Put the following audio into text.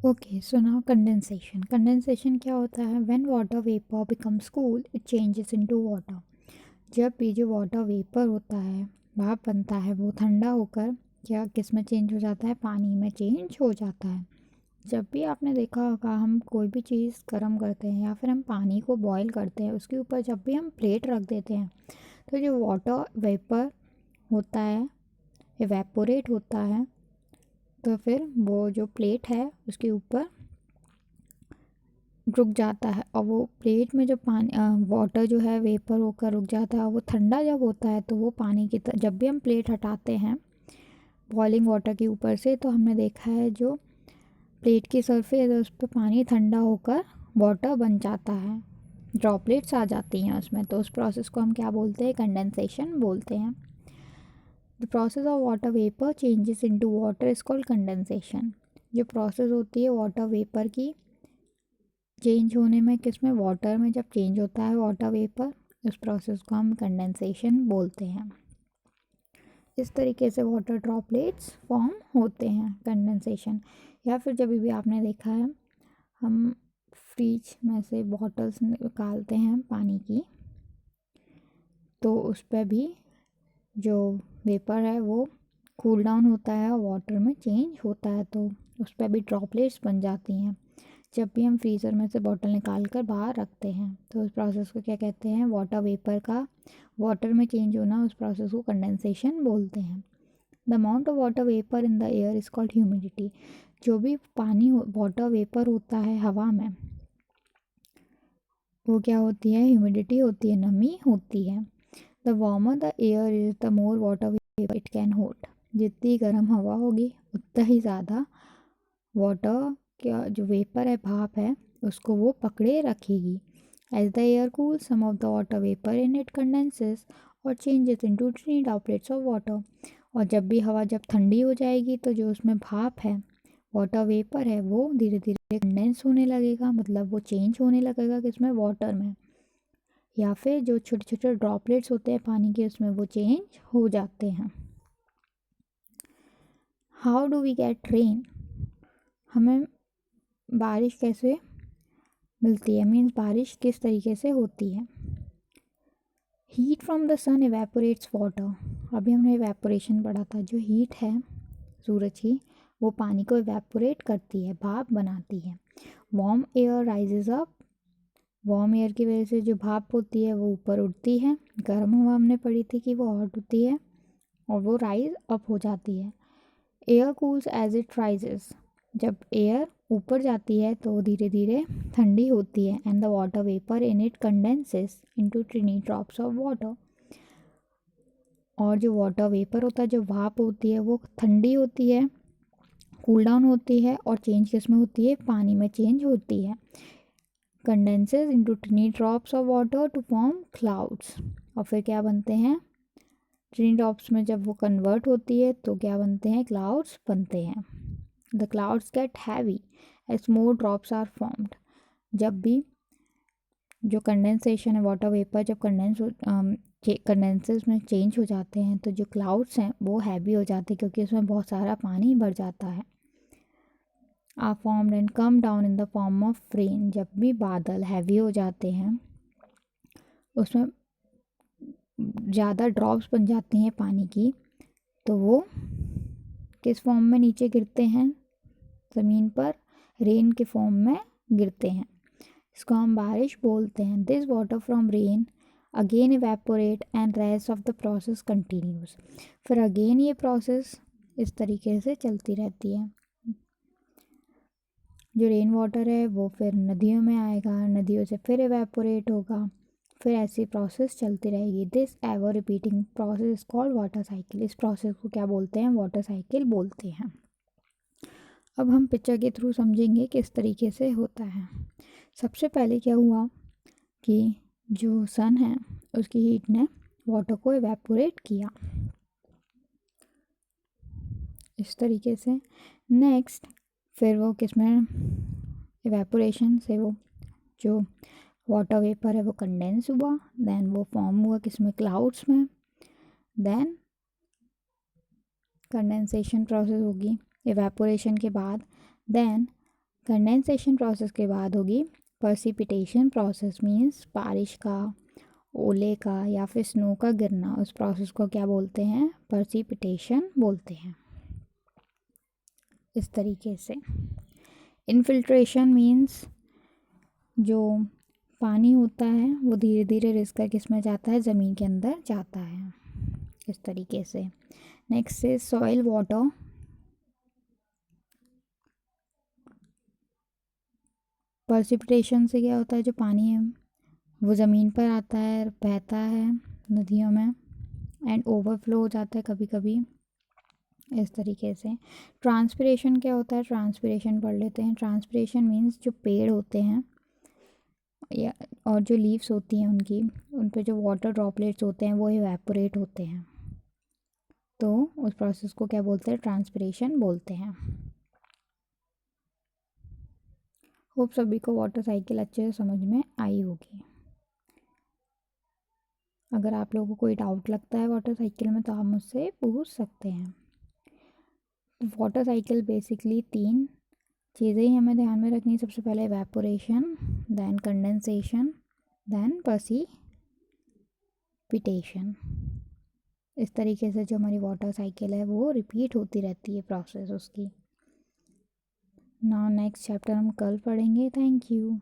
Okay, so now condensation. Condensation क्या होता है? When water vapour becomes cool it changes into water. जब भी जो वाटर वेपर होता है, भाप बनता है, वो ठंडा होकर क्या किस में चेंज हो जाता है? पानी में चेंज हो जाता है। जब भी आपने देखा होगा, हम कोई भी चीज़ गर्म करते हैं या फिर हम पानी को बॉईल करते हैं, उसके ऊपर जब भी हम प्लेट रख देते हैं, तो जो वाटर वेपर होता है, इवेपोरेट होता है, तो फिर वो जो प्लेट है उसके ऊपर रुक जाता है, और वो प्लेट में जो पानी वाटर जो है वेपर होकर रुक जाता है। वो ठंडा जब होता है तो वो पानी की जब भी हम प्लेट हटाते हैं बॉइलिंग वाटर के ऊपर से, तो हमने देखा है जो प्लेट की सरफेस है उस पर पानी ठंडा होकर वाटर बन जाता है, ड्रॉपलेट्स आ जाती हैं उसमें। तो उस प्रोसेस को हम क्या बोलते हैं? कंडेंसेशन बोलते हैं। The process of water vapour changes into water is called condensation. जो प्रोसेस होती है वाटर वेपर की चेंज होने में, किस में? वाटर में जब चेंज होता है वाटर वेपर, उस प्रोसेस को हम कंडेंसेशन बोलते हैं। इस तरीके से वाटर ड्रॉपलेट्स फॉर्म होते हैं, कंडेंसेशन। या फिर जब भी आपने देखा है, हम फ्रिज में से बॉटल्स निकालते हैं पानी की, तो उस पर भी जो वेपर है वो कूल डाउन होता है और वाटर में चेंज होता है, तो उस पर भी ड्रॉपलेट्स बन जाती हैं। जब भी हम फ्रीज़र में से बॉटल निकाल कर बाहर रखते हैं, तो उस प्रोसेस को क्या कहते हैं? वाटर वेपर का वाटर में चेंज होना, उस प्रोसेस को कंडेंसेशन बोलते हैं। The amount of water vapour in the air is called humidity. जो भी पानी वाटर वेपर होता है हवा में, वो क्या होती है? ह्यूमिडिटी होती है, नमी होती है। The warmer the air is the more water vapour it can hold. जितनी गर्म हवा होगी उतना ही ज़्यादा वाटर क्या जो वेपर है, भाप है, उसको वो पकड़े रखेगी। As the air cool some of the water vapour in it condenses और changes into tiny droplets of water. और जब भी हवा जब ठंडी हो जाएगी, तो जो उसमें भाप है, वाटर वेपर है, वो धीरे धीरे कंडेंस होने लगेगा, मतलब वो चेंज होने लगेगा किसमें? वाटर में। या फिर जो छोटे छोटे ड्रॉपलेट्स होते हैं पानी के, उसमें वो चेंज हो जाते हैं। How do we get rain? हमें बारिश कैसे मिलती है? मीन्स बारिश किस तरीके से होती है? Heat from the sun evaporates water. अभी हमने एवेपोरेशन पढ़ा था। जो हीट है सूरज की, वो पानी को एवेपोरेट करती है, भाप बनाती है। Warm air rises up. Warm air की वजह से जो भाप होती है वो ऊपर उठती है। गर्म हवा हमने पढ़ी थी कि वो हॉट होती है और वो राइज अप हो जाती है। Air cools as it rises. जब एयर ऊपर जाती है तो धीरे धीरे ठंडी होती है। And the water vapour in it condenses into tiny drops of water. और जो वाटर वेपर होता है, जो भाप होती है, वो ठंडी होती है, कूल डाउन होती है, और चेंज किस में होती है? पानी में चेंज होती है। Condenses into tiny drops of water to form clouds. और फिर क्या बनते हैं? टिनी ड्रॉप्स में जब वो कन्वर्ट होती है तो क्या बनते हैं? क्लाउड्स बनते हैं। The clouds get heavy as more drops are formed. जब भी जो कंडेंसेशन है, वाटर वेपर जब कंडेंसेस में चेंज हो जाते हैं, तो जो क्लाउड्स हैं वो हैवी हो जाते हैं, क्योंकि उसमें बहुत सारा पानी भर जाता है। Are formed and come down in the form of rain. जब भी बादल हैवी हो जाते हैं, उसमें ज़्यादा ड्रॉप्स बन जाती हैं पानी की, तो वो किस फॉर्म में नीचे गिरते हैं? ज़मीन पर रेन के फॉर्म में गिरते हैं। इसको हम बारिश बोलते हैं। This water from rain again evaporate and rest of the process continues. फिर अगेन ये प्रोसेस इस तरीके से चलती रहती है। जो रेन वाटर है वो फिर नदियों में आएगा, नदियों से फिर इवेपोरेट होगा, फिर ऐसी प्रोसेस चलती रहेगी। This ever repeating process is called water cycle. इस प्रोसेस को क्या बोलते हैं? वाटर साइकिल बोलते हैं। अब हम पिक्चर के थ्रू समझेंगे किस तरीके से होता है। सबसे पहले क्या हुआ कि जो सन है उसकी हीट ने वाटर को इवेपोरेट किया, इस तरीके से। नेक्स्ट फिर वो किसमें? इवेपोरेशन से वो जो वाटर वेपर है वो कंडेंस हुआ, देन वो फॉर्म हुआ किसमें? क्लाउड्स में। देन कंडेंसेशन प्रोसेस होगी इवेपोरेशन के बाद। देन कंडेंसेशन प्रोसेस के बाद होगी प्रेसिपिटेशन प्रोसेस, मीन्स बारिश का, ओले का या फिर स्नो का गिरना, उस प्रोसेस को क्या बोलते हैं? प्रेसिपिटेशन बोलते हैं। इस तरीके से इनफिल्ट्रेशन मीन्स जो पानी होता है वो धीरे धीरे रिस कर किस में जाता है? ज़मीन के अंदर जाता है। इस तरीके से next is soil water. Precipitation से क्या होता है? जो पानी है वो ज़मीन पर आता है, बहता है नदियों में एंड ओवरफ्लो हो जाता है कभी कभी। इस तरीके से ट्रांसपिरेशन क्या होता है? ट्रांसपिरेशन पढ़ लेते हैं। ट्रांसपिरेशन मीन्स जो पेड़ होते हैं या और जो लीव्स होती हैं उनकी, उन पे जो वाटर ड्रॉपलेट्स होते हैं वो इवेपोरेट होते हैं, तो उस प्रोसेस को क्या बोलते हैं? ट्रांसपिरेशन बोलते हैं। होप सभी को वाटर साइकिल अच्छे से समझ में आई होगी। अगर आप लोगों को कोई डाउट लगता है वाटर साइकिल में तो आप मुझसे पूछ सकते हैं। वाटर साइकिल बेसिकली 3 चीज़ें ही हमें ध्यान में रखनी है। सबसे पहले evaporation, then condensation, then precipitation. इस तरीके से जो हमारी वाटर साइकिल है वो रिपीट होती रहती है प्रोसेस उसकी। नाउ नेक्स्ट चैप्टर हम कल पढ़ेंगे। Thank you.